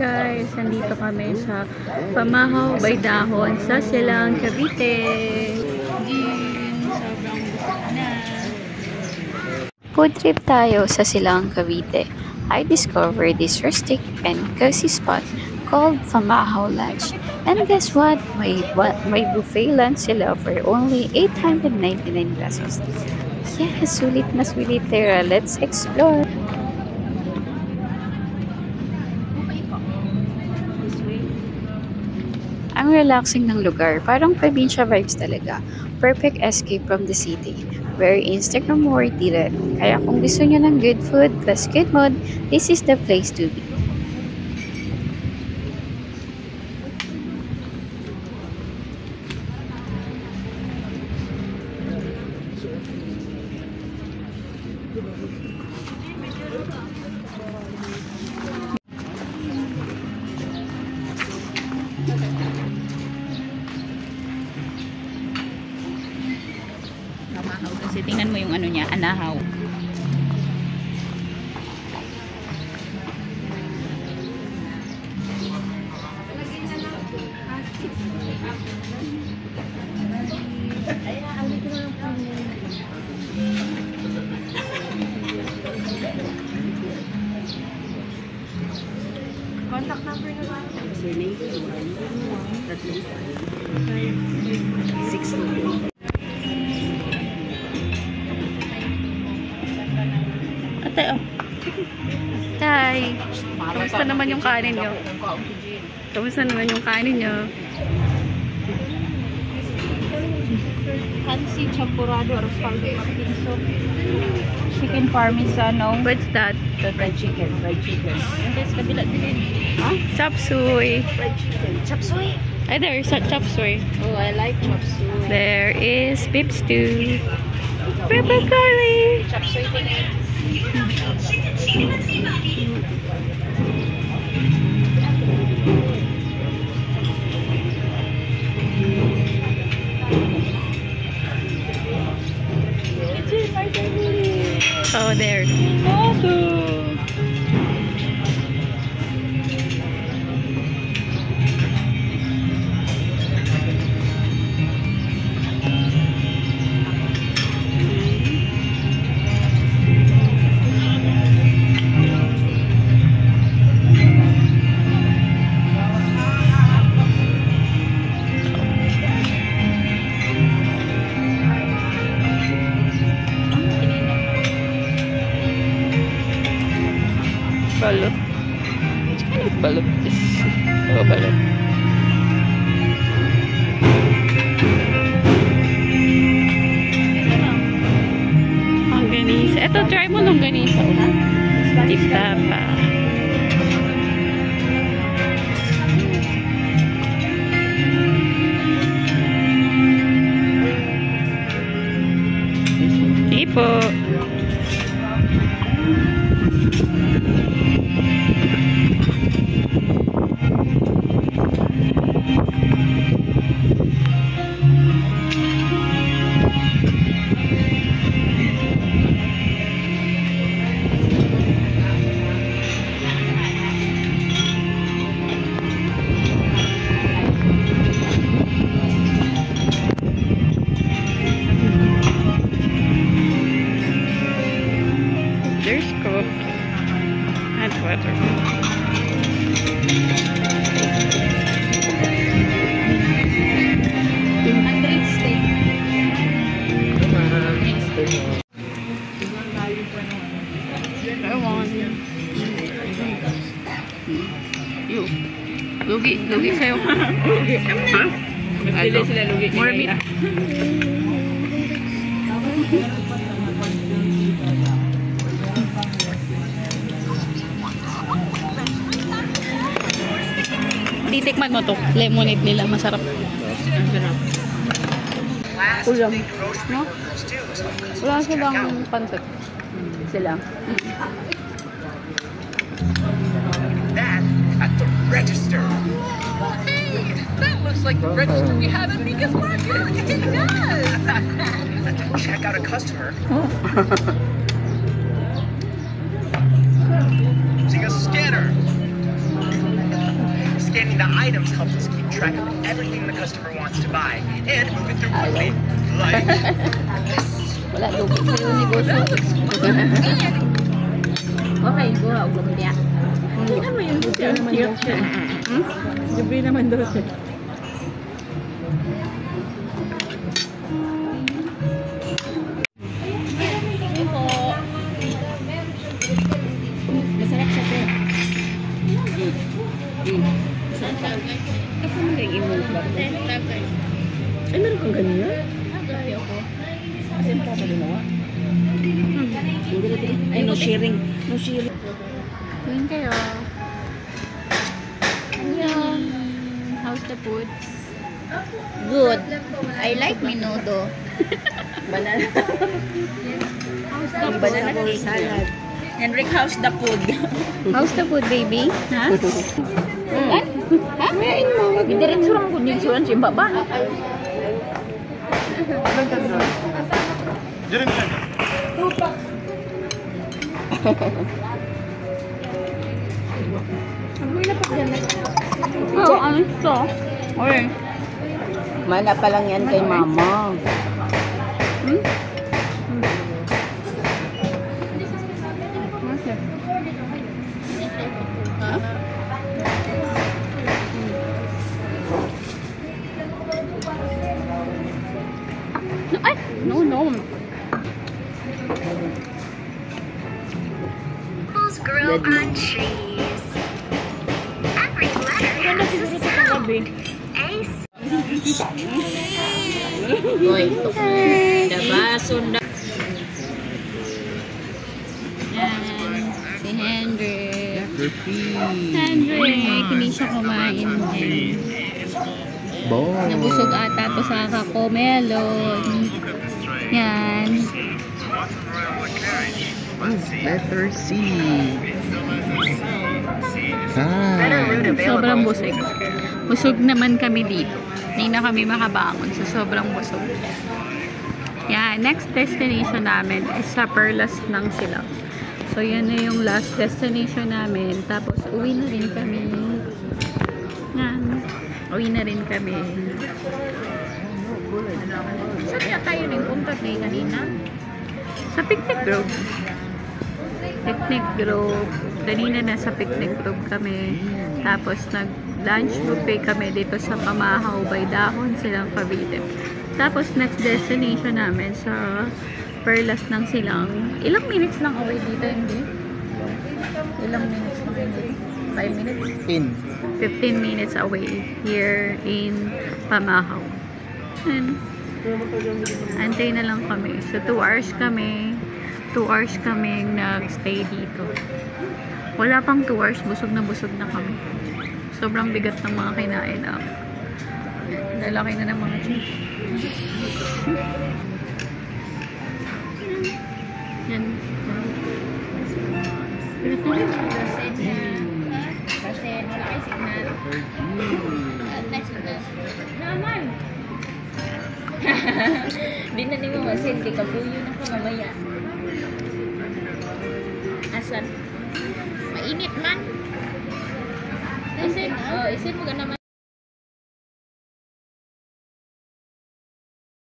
guys, nandito kami sa Pamahaw by Dahon sa Silang, Cavite. Sobrang busog na. Food trip tayo sa Silang, Cavite. I discovered this rustic and cozy spot called Pamahaw Lunch. And guess what? May buffet lunch sila for only 899 pesos. Yes, sulit na sulit. Tara, let's explore. Ang relaxing ng lugar, parang probinsya vibes talaga. Perfect escape from the city. Very Instagram worthy rin. Kaya kung gusto nyo ng good food plus good mood, this is the place to be. Pamahaw kasi tingnan mo yung ano niya, anahaw. Contact number na ba? 091-356-62. Ate, oh. Tay, kamusta naman yung kanin nyo? Kamusta naman yung kanin nyo? Kansi, champurado, arroz caldo, pinso, chicken parmesan, no? What's that? The fried chicken. And this, kabila din. Huh? Chop suey. Fried chicken. Chop suey. Ay, there's a chop suey. Oh, I like chop suey. There is beef stew. Pepper curry. Chop suey din eh. Oh, there. Balot. Which kind of balot is? Oh, balot. Longganisa. Ito, try mo longganisa. Tip-tapa. Sige po. There's Coke and water. I want you. Lugi sa'yo. Ha? Nagpili sila lugi. More meat. Titikman mo to. Lemonade nila. Masarap. Ulam. No? Wala silang pansit. Sila. That at the register. Hey, that looks like the register we have at Mika's Market. It does. Check out a customer. See a scanner. the items helps us keep track of everything the customer wants to buy and move it through quickly, like this. Wala lugi sa'yo negosyo. Okay, go out go niya. Hindi naman yung cute siya. Libre naman daw siya. Masarap siya, pre. Kasi mo naging mo ba? Ay, meron kang ganyan? Agay ako. Kasi mo pa ginawa? Ay, no sharing. No sharing. Yun kayo. Yun. How's the food? Good. I like menudo. Banana. How's the banana cake salad? Henrik, how's the food? How's the food, baby? Ha? What? Ha? Ngayon mo. Diretso lang kung diretso lang siya ba? Oh, ano ito? Okay. Mana pa lang yan kay mama. Hmm? Ay! No, no. Grill on cheese. Every letter has a sound. Ace. Uy, dabason da. Yan. Si Hendrik. Hendrik, hindi siya kumain din. Nabusog ata to sa kakomelon. Yan. Letter C. Sobrang busog. Busog naman kami dito. Hindi na kami makabangon sa sobrang busog. Yan, next destination namin is sa Perlas ng Silang. So, yan na yung last destination namin. Tapos, uwi na rin kami. Yan. Uwi na rin kami. Saan niya tayo rin punta kay kanina? Sa Picnic Grove. Picnic Grove. Kanina nasa Picnic Grove kami. Tapos nag-lunch buffet kami dito sa Pamahaw by Dahon Silang Cavite. Tapos next destination namin sa Perlas ng Silang. Ilang minutes lang away dito, hindi? Ilang minutes lang hindi? 5 minutes? 15 minutes away here in Pamahaw. And antay na lang kami. So 2 hours kami. 2 hours kaming nag-stay dito. Wala pang 2 hours, busog na kami. Sobrang bigat ng mga kinain up. Lalaki na ng mga cheese. Yan. Kasi malaki signal. Naman! Di na nimo masin, di ka buyo na ko mamaya. Asan? Mainit man. Isin mo ka naman.